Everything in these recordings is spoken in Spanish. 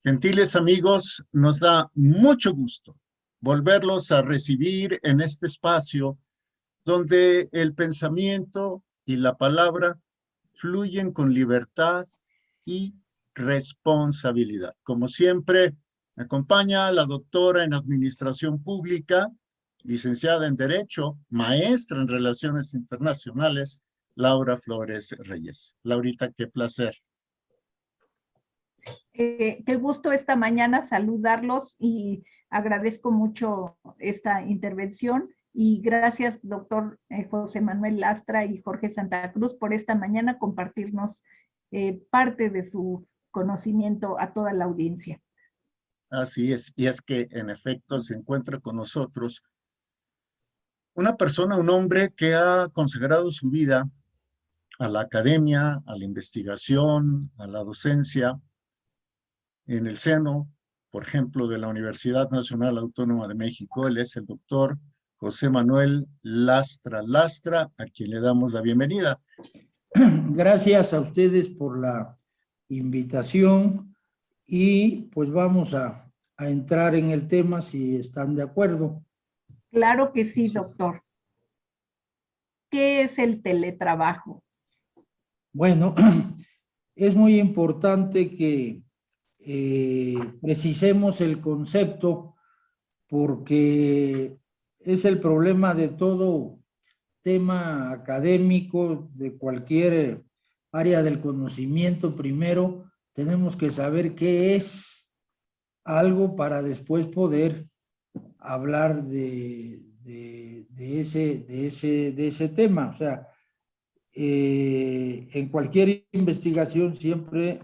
Gentiles amigos, nos da mucho gusto volverlos a recibir en este espacio donde el pensamiento y la palabra fluyen con libertad y responsabilidad. Como siempre, me acompaña la doctora en Administración Pública, licenciada en Derecho, maestra en Relaciones Internacionales, Laura Flores Reyes. Laurita, qué placer. Qué gusto esta mañana saludarlos y agradezco mucho esta intervención y gracias doctor José Manuel Lastra y Jorge Santa Cruz por esta mañana compartirnos parte de su conocimiento a toda la audiencia. Así es, y es que en efecto se encuentra con nosotros una persona, un hombre que ha consagrado su vida a la academia, a la investigación, a la docencia, en el seno, por ejemplo, de la Universidad Nacional Autónoma de México. Él es el doctor José Manuel Lastra Lastra, a quien le damos la bienvenida. Gracias a ustedes por la invitación y pues vamos a entrar en el tema si están de acuerdo. Claro que sí, doctor. ¿Qué es el teletrabajo? Bueno, es muy importante que precisemos el concepto porque es el problema de todo tema académico, de cualquier área del conocimiento. Primero tenemos que saber qué es algo para después poder hablar de ese tema. O sea, en cualquier investigación siempre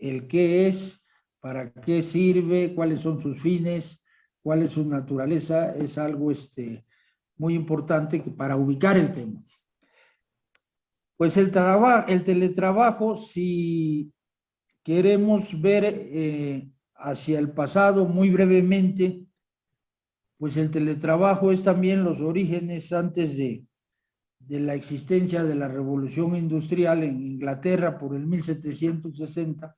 el qué es, para qué sirve, cuáles son sus fines, cuál es su naturaleza, es algo muy importante para ubicar el tema. Pues el teletrabajo, si queremos ver hacia el pasado muy brevemente, pues el teletrabajo es también los orígenes antes de la existencia de la Revolución Industrial en Inglaterra por el 1760,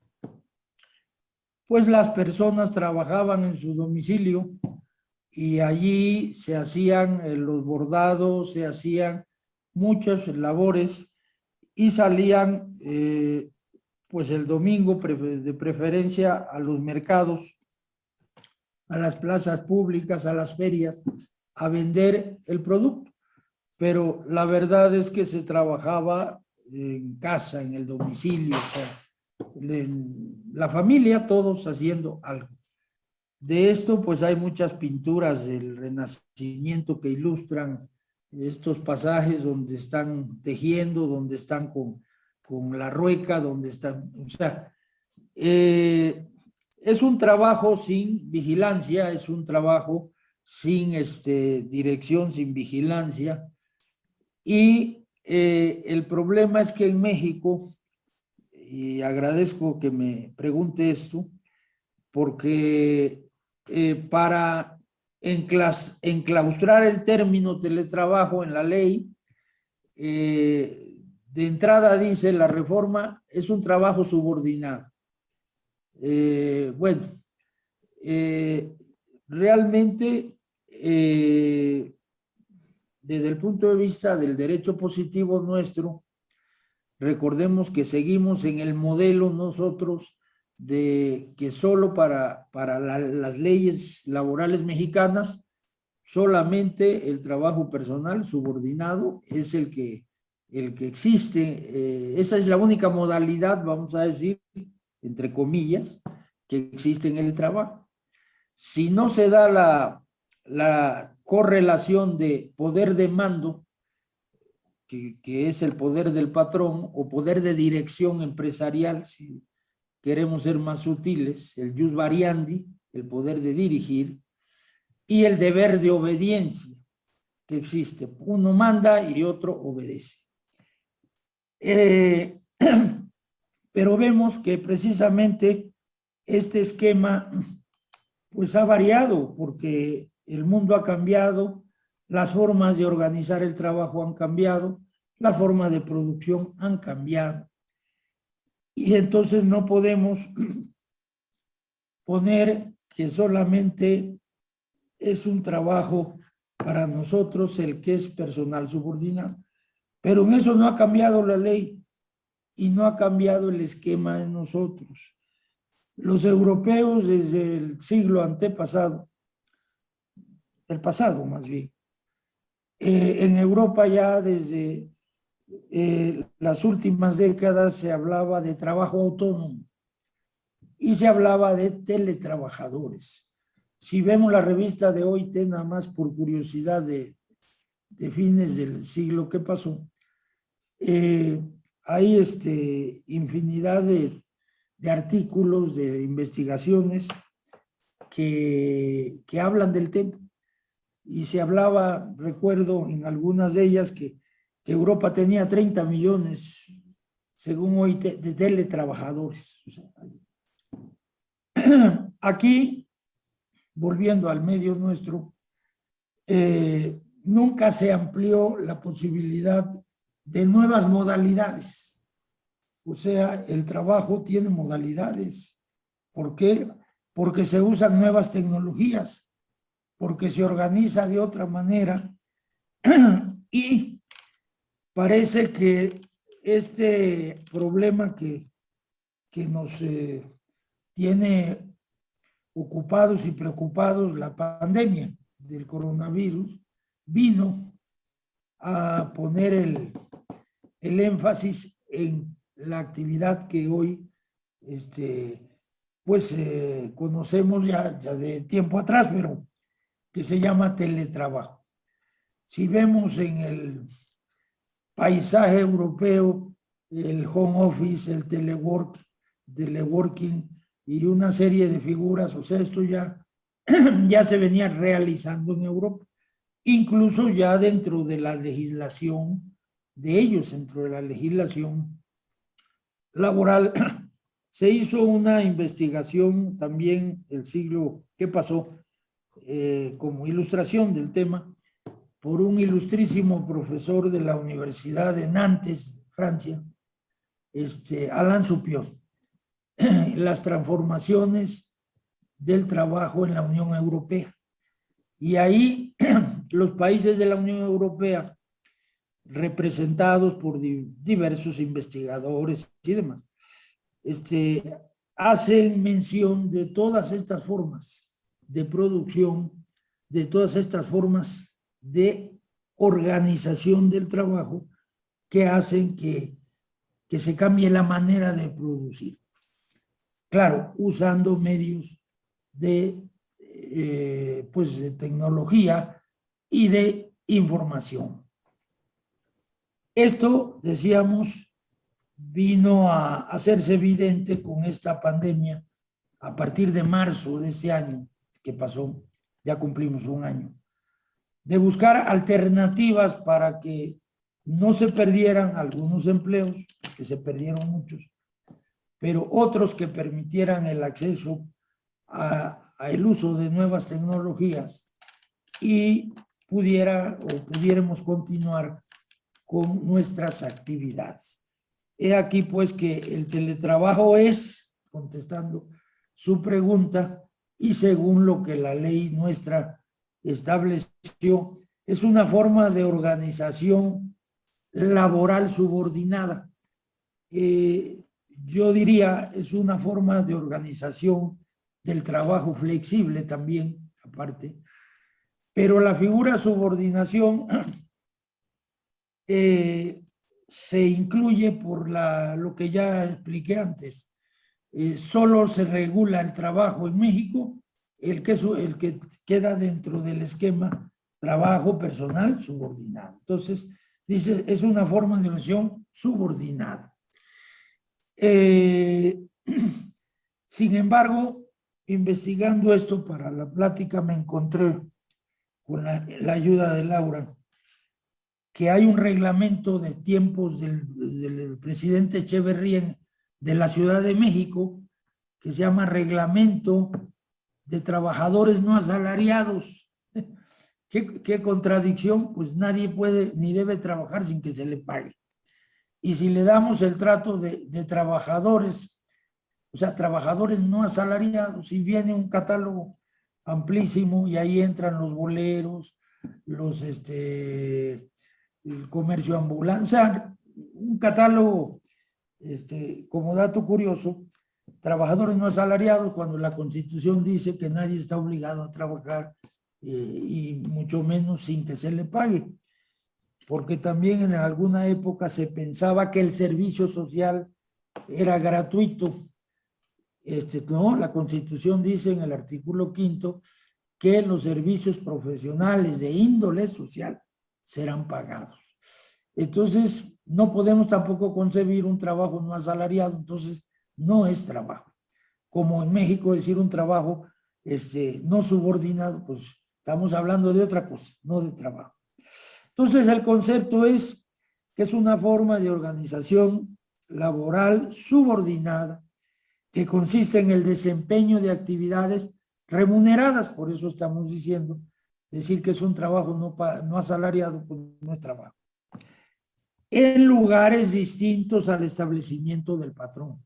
pues las personas trabajaban en su domicilio y allí se hacían los bordados, se hacían muchas labores y salían pues el domingo de preferencia a los mercados, a las plazas públicas, a las ferias, a vender el producto. Pero la verdad es que se trabajaba en casa, en el domicilio, o sea, en la familia, todos haciendo algo. De esto, pues hay muchas pinturas del Renacimiento que ilustran estos pasajes donde están tejiendo, donde están con la rueca, donde están, o sea, es un trabajo sin vigilancia, es un trabajo sin dirección, sin vigilancia. Y el problema es que en México, y agradezco que me pregunte esto, porque para enclaustrar el término teletrabajo en la ley, de entrada dice la reforma es un trabajo subordinado. Bueno, realmente desde el punto de vista del derecho positivo nuestro, recordemos que seguimos en el modelo nosotros de que solo para las leyes laborales mexicanas, solamente el trabajo personal subordinado es el que existe. Esa es la única modalidad, vamos a decir, entre comillas, que existe en el trabajo. Si no se da la correlación de poder de mando, que es el poder del patrón, o poder de dirección empresarial, si queremos ser más sutiles, el jus variandi, el poder de dirigir, y el deber de obediencia que existe. Uno manda y otro obedece. Pero vemos que precisamente este esquema pues ha variado porque el mundo ha cambiado, las formas de organizar el trabajo han cambiado, las formas de producción han cambiado. Y entonces no podemos poner que solamente es un trabajo para nosotros el que es personal subordinado. Pero en eso no ha cambiado la ley y no ha cambiado el esquema en nosotros. Los europeos desde el siglo antepasado, el pasado más bien, en Europa ya desde las últimas décadas se hablaba de trabajo autónomo y se hablaba de teletrabajadores. Si vemos la revista de hoy, nada más por curiosidad de fines del siglo que pasó, hay infinidad de artículos, de investigaciones que hablan del tema. Y se hablaba, recuerdo en algunas de ellas, que Europa tenía 30 millones, según hoy, de teletrabajadores. O sea, aquí, volviendo al medio nuestro, nunca se amplió la posibilidad de nuevas modalidades. O sea, el trabajo tiene modalidades. ¿Por qué? Porque se usan nuevas tecnologías, porque se organiza de otra manera y parece que este problema que nos tiene ocupados y preocupados, la pandemia del coronavirus, vino a poner el énfasis en la actividad que hoy conocemos ya de tiempo atrás, pero que se llama teletrabajo. Si vemos en el paisaje europeo el home office, el teleworking y una serie de figuras, o sea, esto ya se venía realizando en Europa, incluso ya dentro de la legislación de ellos, dentro de la legislación laboral. Se hizo una investigación también el siglo que pasó, como ilustración del tema, por un ilustrísimo profesor de la Universidad de Nantes, Francia, Alain Supiot, las transformaciones del trabajo en la Unión Europea. Y ahí los países de la Unión Europea, representados por diversos investigadores y demás, hacen mención de todas estas formas de producción, de todas estas formas de organización del trabajo que hacen que se cambie la manera de producir. Claro, usando medios de tecnología y de información. Esto, decíamos, vino a hacerse evidente con esta pandemia a partir de marzo de ese año que pasó, ya cumplimos un año, de buscar alternativas para que no se perdieran algunos empleos, que se perdieron muchos, pero otros que permitieran el acceso al uso de nuevas tecnologías y pudiéramos continuar con nuestras actividades. He aquí pues que el teletrabajo es, contestando su pregunta, y según lo que la ley nuestra estableció, es una forma de organización laboral subordinada. Yo diría, es una forma de organización del trabajo flexible también, aparte, pero la figura subordinación se incluye por lo que ya expliqué antes. Solo se regula el trabajo en México, el que queda dentro del esquema trabajo personal subordinado. Entonces, dice, es una forma de organización subordinada. Sin embargo, investigando esto para la plática, me encontré con la ayuda de Laura, que hay un reglamento de tiempos del presidente Echeverría de la Ciudad de México, que se llama Reglamento de Trabajadores No Asalariados. ¿Qué contradicción? Pues nadie puede ni debe trabajar sin que se le pague. Y si le damos el trato de trabajadores o sea, trabajadores no asalariados, y viene un catálogo amplísimo y ahí entran los boleros, el comercio ambulante, o sea, un catálogo, como dato curioso, trabajadores no asalariados cuando la Constitución dice que nadie está obligado a trabajar y mucho menos sin que se le pague, porque también en alguna época se pensaba que el servicio social era gratuito. No, la Constitución dice en el artículo 5º que los servicios profesionales de índole social serán pagados. Entonces, no podemos tampoco concebir un trabajo no asalariado, entonces no es trabajo. Como en México decir un trabajo no subordinado, pues estamos hablando de otra cosa, no de trabajo. Entonces, el concepto es que es una forma de organización laboral subordinada que consiste en el desempeño de actividades remuneradas, por eso estamos diciendo, decir que es un trabajo no asalariado, pues no es trabajo, en lugares distintos al establecimiento del patrón,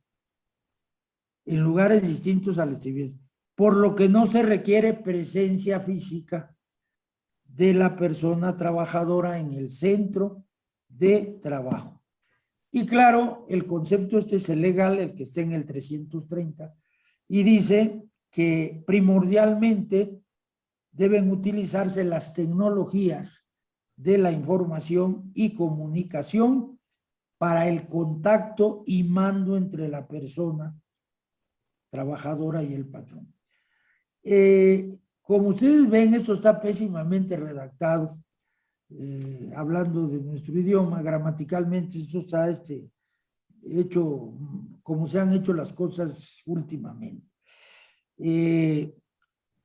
en lugares distintos al establecimiento, por lo que no se requiere presencia física de la persona trabajadora en el centro de trabajo. Y claro, el concepto es el legal, el que está en el 330, y dice que primordialmente deben utilizarse las tecnologías de la información y comunicación para el contacto y mando entre la persona trabajadora y el patrón. Como ustedes ven, esto está pésimamente redactado. Hablando de nuestro idioma, gramaticalmente esto está hecho como se han hecho las cosas últimamente.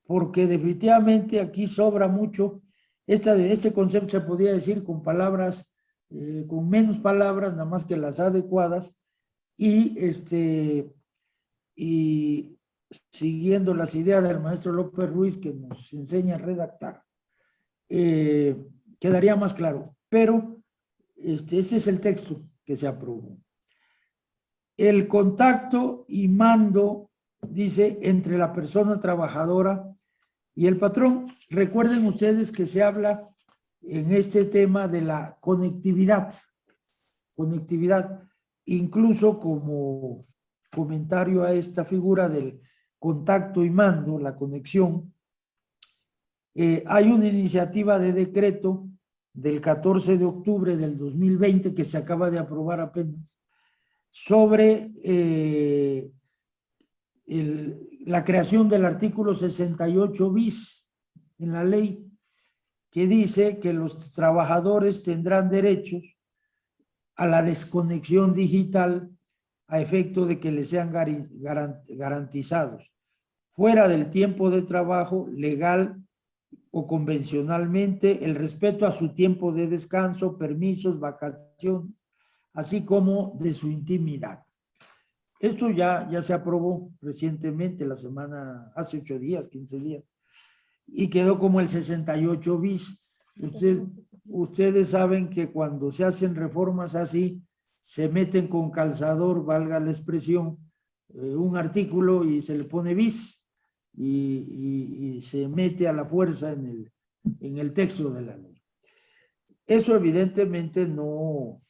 Porque definitivamente aquí sobra mucho. Este concepto se podría decir con palabras, con menos palabras, nada más que las adecuadas, y siguiendo las ideas del maestro López Ruiz, que nos enseña a redactar, quedaría más claro, pero ese es el texto que se aprobó. El contacto y mando, dice, entre la persona trabajadora y el patrón. Recuerden ustedes que se habla en este tema de la conectividad, incluso como comentario a esta figura del contacto y mando, la conexión. Hay una iniciativa de decreto del 14 de octubre del 2020 que se acaba de aprobar apenas sobre la creación del artículo 68 bis en la ley, que dice que los trabajadores tendrán derechos a la desconexión digital a efecto de que les sean garantizados fuera del tiempo de trabajo legal o convencionalmente el respeto a su tiempo de descanso, permisos, vacaciones, así como de su intimidad. Esto ya se aprobó recientemente, hace 8 días, 15 días, y quedó como el 68 bis. Ustedes saben que cuando se hacen reformas así, se meten con calzador, valga la expresión, un artículo y se le pone bis, y se mete a la fuerza en el texto de la ley. Eso evidentemente no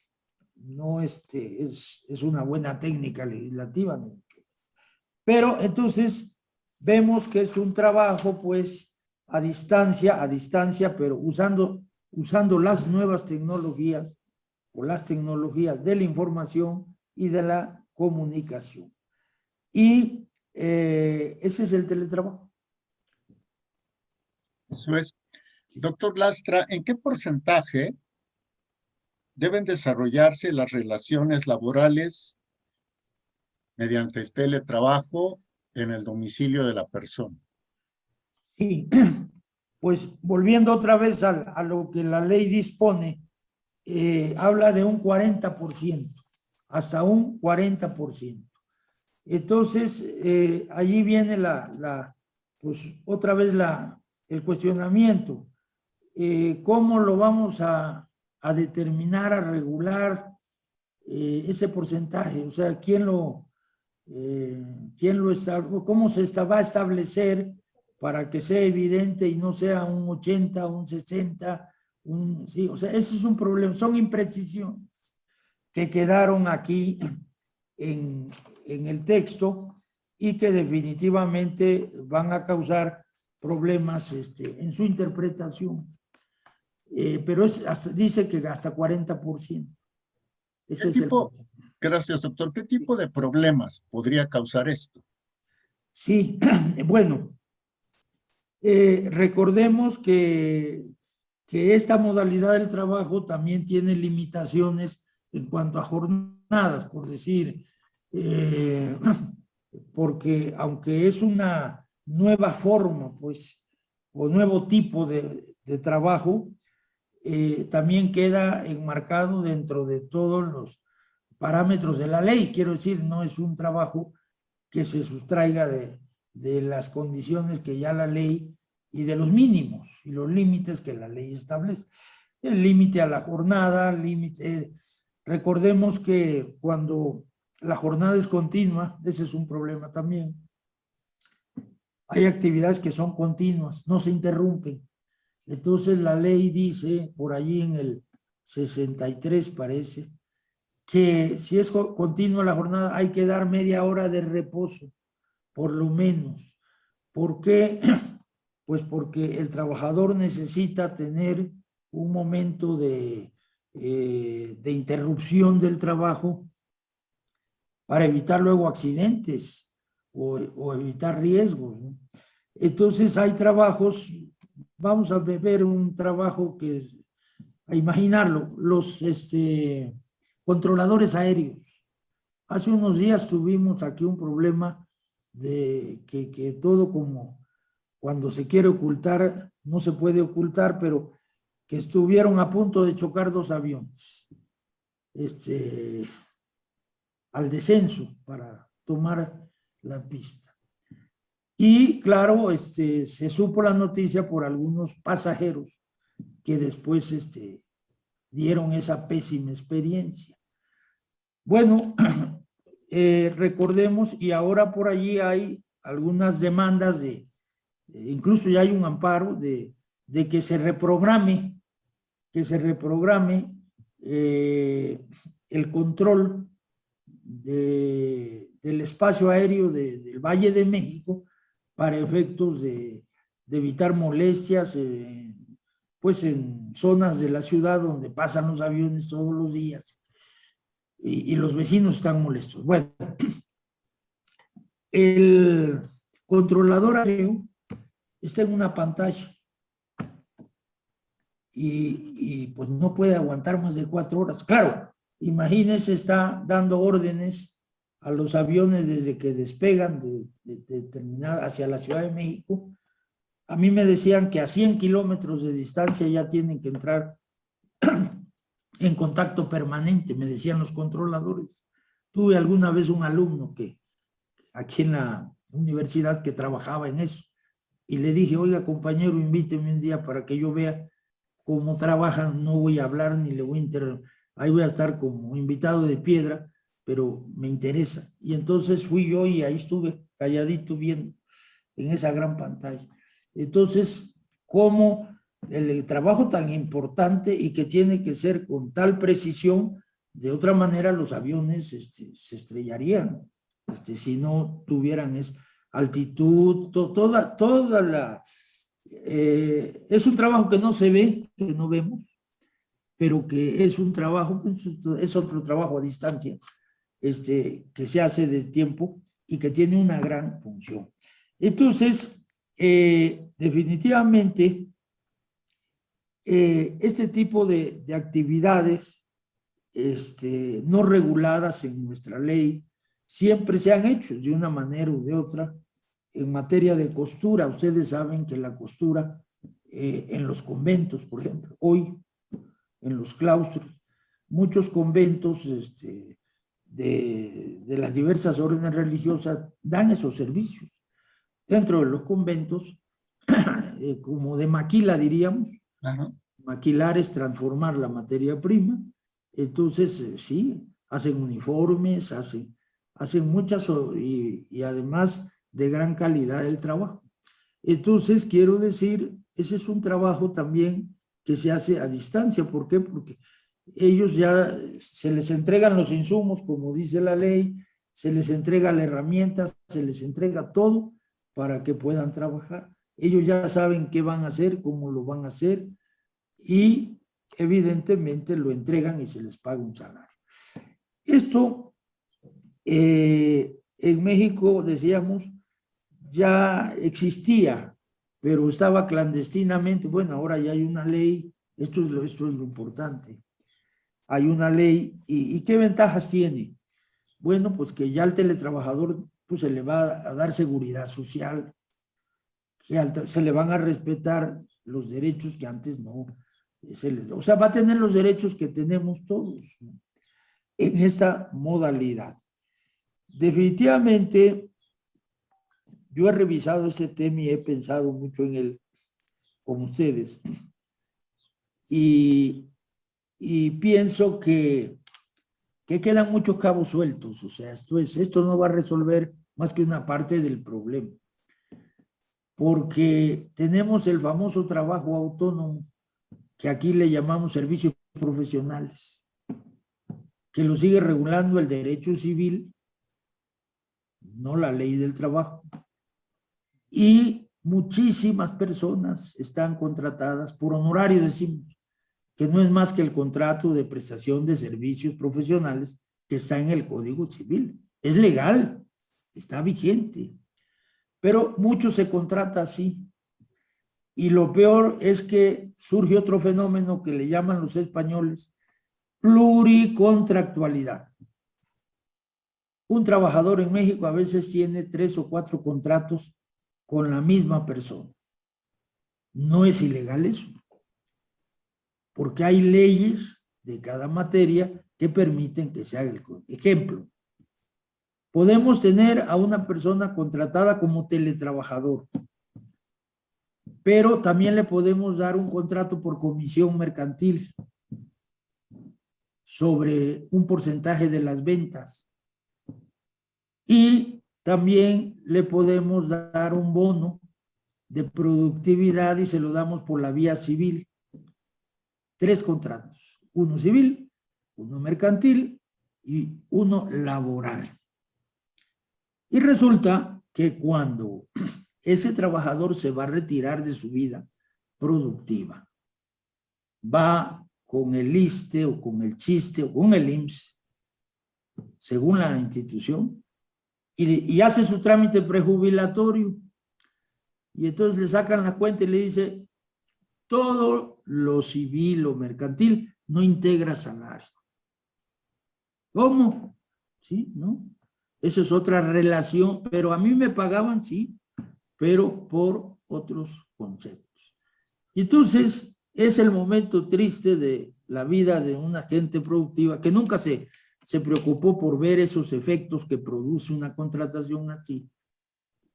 es una buena técnica legislativa, ¿no? Pero entonces vemos que es un trabajo pues a distancia, pero usando las nuevas tecnologías o las tecnologías de la información y de la comunicación. Y ese es el teletrabajo. Eso es. Doctor Lastra, ¿en qué porcentaje deben desarrollarse las relaciones laborales mediante el teletrabajo en el domicilio de la persona? Sí, pues volviendo otra vez a lo que la ley dispone, habla de un 40%, hasta un 40%. Entonces, allí viene pues otra vez el cuestionamiento. ¿Cómo lo vamos a determinar, a regular ese porcentaje? O sea, ¿quién lo ¿Quién lo cómo va a establecer para que sea evidente y no sea un 80, un 60, sí, o sea, ese es un problema, son imprecisiones que quedaron aquí en el texto y que definitivamente van a causar problemas en su interpretación. Pero dice que hasta 40%. Ese es Gracias, doctor. ¿Qué tipo de problemas podría causar esto? Sí, bueno, recordemos que esta modalidad del trabajo también tiene limitaciones en cuanto a jornadas, por decir, porque aunque es una nueva forma, pues, o nuevo tipo de trabajo, también queda enmarcado dentro de todos los parámetros de la ley. Quiero decir, no es un trabajo que se sustraiga de las condiciones que ya la ley y de los mínimos y los límites que la ley establece. El límite a la jornada, recordemos que cuando la jornada es continua, ese es un problema también. Hay actividades que son continuas, no se interrumpen. Entonces la ley dice, por allí en el 63 parece, que si es continua la jornada hay que dar media hora de reposo, por lo menos. ¿Por qué? Pues porque el trabajador necesita tener un momento de interrupción del trabajo para evitar luego accidentes o evitar riesgos, ¿no? Entonces hay trabajos, vamos a ver un trabajo a imaginarlo, los controladores aéreos. Hace unos días tuvimos aquí un problema de que todo como cuando se quiere ocultar, no se puede ocultar, pero que estuvieron a punto de chocar dos aviones al descenso para tomar la pista. Y claro, se supo la noticia por algunos pasajeros que después dieron esa pésima experiencia. Bueno, recordemos, y ahora por allí hay algunas demandas incluso ya hay un amparo de que se reprograme el control del espacio aéreo del Valle de México para efectos de evitar molestias, pues en zonas de la ciudad donde pasan los aviones todos los días y los vecinos están molestos. Bueno, el controlador aéreo está en una pantalla y pues no puede aguantar más de 4 horas. Claro, imagínense, está dando órdenes a los aviones desde que despegan hacia la Ciudad de México. A mí me decían que a 100 kilómetros de distancia ya tienen que entrar en contacto permanente, me decían los controladores. Tuve alguna vez un alumno aquí en la universidad que trabajaba en eso, y le dije, oiga compañero, invíteme un día para que yo vea cómo trabajan, no voy a hablar ni le voy a interrumpir, ahí voy a estar como invitado de piedra, pero me interesa. Y entonces fui yo y ahí estuve calladito viendo en esa gran pantalla. Entonces, cómo el trabajo tan importante y que tiene que ser con tal precisión, de otra manera los aviones se estrellarían, si no tuvieran altitud, toda la... es un trabajo que no se ve, que no vemos, pero que es un trabajo, es otro trabajo a distancia, que se hace de tiempo y que tiene una gran función. Entonces, definitivamente, este tipo de actividades no reguladas en nuestra ley siempre se han hecho de una manera u de otra. En materia de costura, ustedes saben que la costura en los conventos, por ejemplo, hoy en los claustros, muchos conventos de las diversas órdenes religiosas dan esos servicios. Dentro de los conventos, como de maquila diríamos, maquilar es transformar la materia prima. Entonces, sí, hacen uniformes, hacen hacen muchas y además de gran calidad el trabajo. Entonces, quiero decir, ese es un trabajo también que se hace a distancia. ¿Por qué? Porque ellos ya se les entregan los insumos, como dice la ley, se les entrega la herramienta, se les entrega todo para que puedan trabajar. Ellos ya saben qué van a hacer, cómo lo van a hacer y evidentemente lo entregan y se les paga un salario. Esto en México, decíamos, ya existía, pero estaba clandestinamente. Bueno, ahora ya hay una ley, esto es lo importante. Hay una ley, ¿y qué ventajas tiene? Bueno, pues que ya al teletrabajador pues se le va a dar seguridad social, que se le van a respetar los derechos que antes no. O sea, va a tener los derechos que tenemos todos, ¿no?, en esta modalidad. Definitivamente, yo he revisado este tema y he pensado mucho en él con ustedes. Y pienso que quedan muchos cabos sueltos. O sea, esto no va a resolver más que una parte del problema. Porque tenemos el famoso trabajo autónomo, que aquí le llamamos servicios profesionales, que lo sigue regulando el derecho civil, no la ley del trabajo. Y muchísimas personas están contratadas por honorario, decimos, que no es más que el contrato de prestación de servicios profesionales que está en el Código Civil. Es legal, está vigente, pero mucho se contrata así. Y lo peor es que surge otro fenómeno que le llaman los españoles pluricontractualidad. Un trabajador en México a veces tiene 3 o 4 contratos con la misma persona. No es ilegal eso, porque hay leyes de cada materia que permiten que se haga el ejemplo. Podemos tener a una persona contratada como teletrabajador, pero también le podemos dar un contrato por comisión mercantil sobre un porcentaje de las ventas. Y también le podemos dar un bono de productividad y se lo damos por la vía civil. 3 contratos, uno civil, uno mercantil y uno laboral. Y resulta que cuando ese trabajador se va a retirar de su vida productiva, va con el ISSSTE o con el CHISTE o con el IMSS, según la institución, y hace su trámite prejubilatorio, y entonces le sacan la cuenta y le dice, todo lo civil o mercantil no integra salario. ¿Cómo? Sí, ¿no? Esa es otra relación, pero a mí me pagaban, sí, pero por otros conceptos. Y entonces es el momento triste de la vida de una gente productiva que nunca se preocupó por ver esos efectos que produce una contratación así,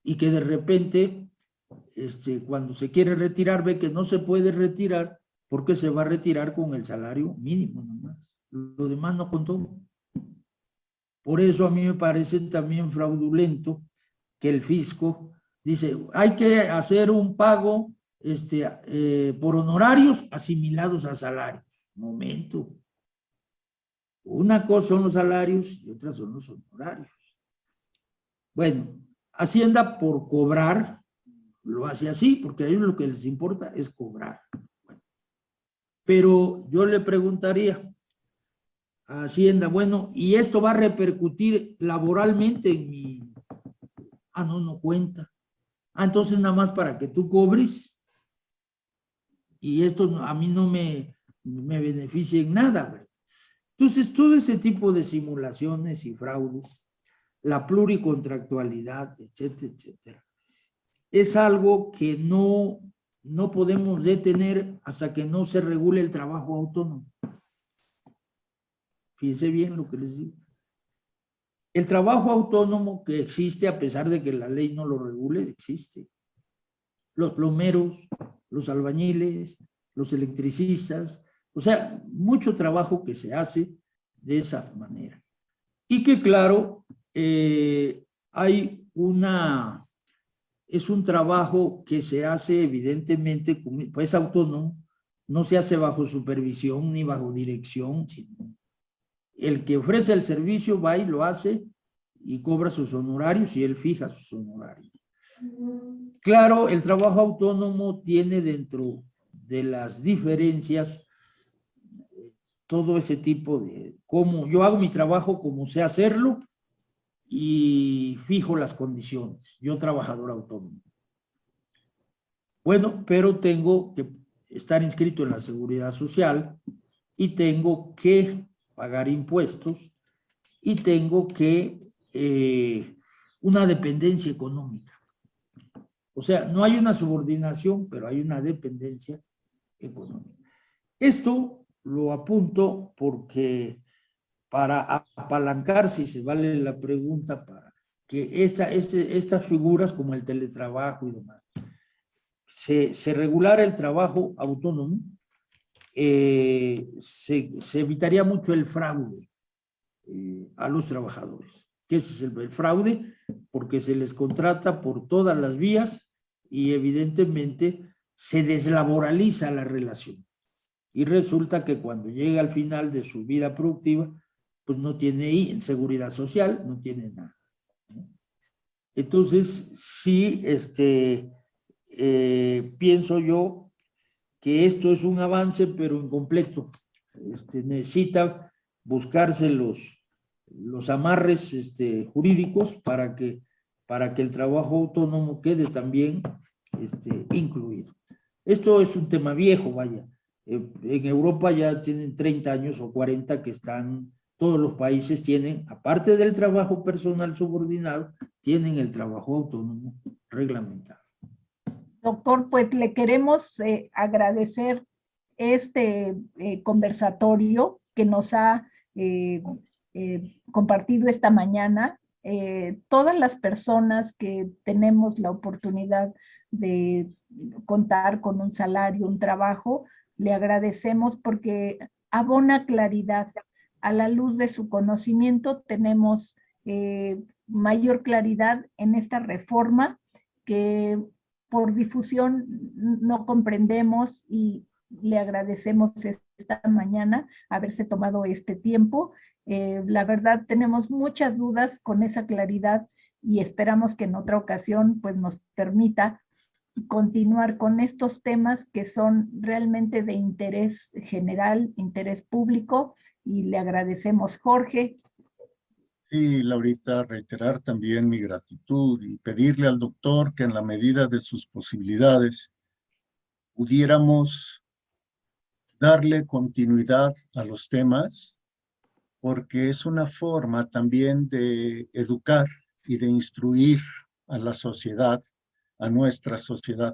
y que de repente, cuando se quiere retirar, ve que no se puede retirar porque se va a retirar con el salario mínimo nomás. Lo demás no contó. Por eso a mí me parece también fraudulento que el fisco dice, hay que hacer un pago por honorarios asimilados a salarios. Momento. Una cosa son los salarios y otra son los honorarios. Bueno, Hacienda por cobrar lo hace así, porque a ellos lo que les importa es cobrar. Bueno, pero yo le preguntaría a Hacienda, bueno, ¿y esto va a repercutir laboralmente en mi...? Ah, no cuenta. Ah, entonces nada más para que tú cobres y esto a mí no me beneficia en nada, ¿verdad? Entonces, todo ese tipo de simulaciones y fraudes, la pluricontractualidad, etcétera, etcétera, es algo que no podemos detener hasta que no se regule el trabajo autónomo. Fíjense bien lo que les digo. El trabajo autónomo que existe, a pesar de que la ley no lo regule, existe. Los plomeros, los albañiles, los electricistas, o sea, mucho trabajo que se hace de esa manera. Y que claro, es un trabajo que se hace evidentemente, pues autónomo, no se hace bajo supervisión ni bajo dirección, sino el que ofrece el servicio va y lo hace y cobra sus honorarios y él fija sus honorarios. Claro, el trabajo autónomo tiene dentro de las diferencias todo ese tipo de cómo yo hago mi trabajo como sé hacerlo y fijo las condiciones. Yo trabajador autónomo. Bueno, pero tengo que estar inscrito en la Seguridad Social y tengo que pagar impuestos y tengo que una dependencia económica. O sea, no hay una subordinación, pero hay una dependencia económica. Esto lo apunto porque para apalancar, si se vale la pregunta, para que estas figuras como el teletrabajo y demás, se regulara el trabajo autónomo, se evitaría mucho el fraude a los trabajadores. ¿Qué es el fraude? Porque se les contrata por todas las vías y evidentemente se deslaboraliza la relación. Y resulta que cuando llega al final de su vida productiva, pues no tiene seguridad social, no tiene nada. Entonces, sí, pienso yo que esto es un avance, pero incompleto. Necesita buscarse los amarres jurídicos para que el trabajo autónomo quede también incluido. Esto es un tema viejo, vaya. En Europa ya tienen 30 años o 40 que están, todos los países tienen, aparte del trabajo personal subordinado, tienen el trabajo autónomo reglamentado. Doctor, pues le queremos agradecer este conversatorio que nos ha compartido esta mañana. Todas las personas que tenemos la oportunidad de contar con un salario, un trabajo, le agradecemos porque abona claridad. A la luz de su conocimiento tenemos mayor claridad en esta reforma que por difusión no comprendemos y le agradecemos esta mañana haberse tomado este tiempo. La verdad tenemos muchas dudas con esa claridad y esperamos que en otra ocasión pues nos permita continuar con estos temas que son realmente de interés general, interés público, y le agradecemos, Jorge. Sí, Laurita, reiterar también mi gratitud y pedirle al doctor que en la medida de sus posibilidades pudiéramos darle continuidad a los temas, porque es una forma también de educar y de instruir a la sociedad, a nuestra sociedad.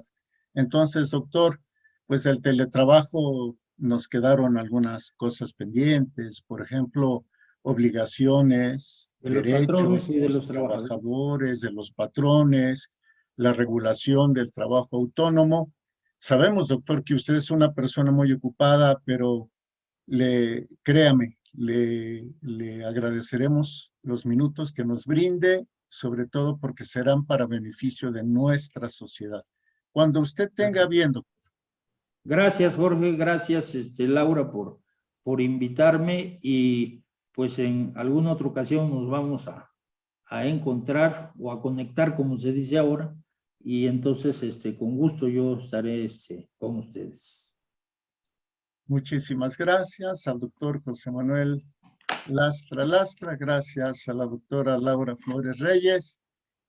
Entonces, doctor, pues el teletrabajo nos quedaron algunas cosas pendientes, por ejemplo, obligaciones, De los derechos patrones y de los trabajadores, de los patrones, la regulación del trabajo autónomo. Sabemos, doctor, que usted es una persona muy ocupada, pero créame, le agradeceremos los minutos que nos brinde, sobre todo porque serán para beneficio de nuestra sociedad. Cuando usted tenga bien, doctor. Gracias, Jorge, gracias, Laura, por invitarme, y pues en alguna otra ocasión nos vamos a encontrar o a conectar, como se dice ahora, y entonces con gusto yo estaré con ustedes. Muchísimas gracias al doctor José Manuel Lastra, gracias a la doctora Laura Flores Reyes,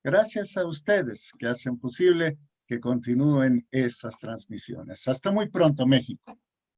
gracias a ustedes que hacen posible que continúen estas transmisiones. Hasta muy pronto, México.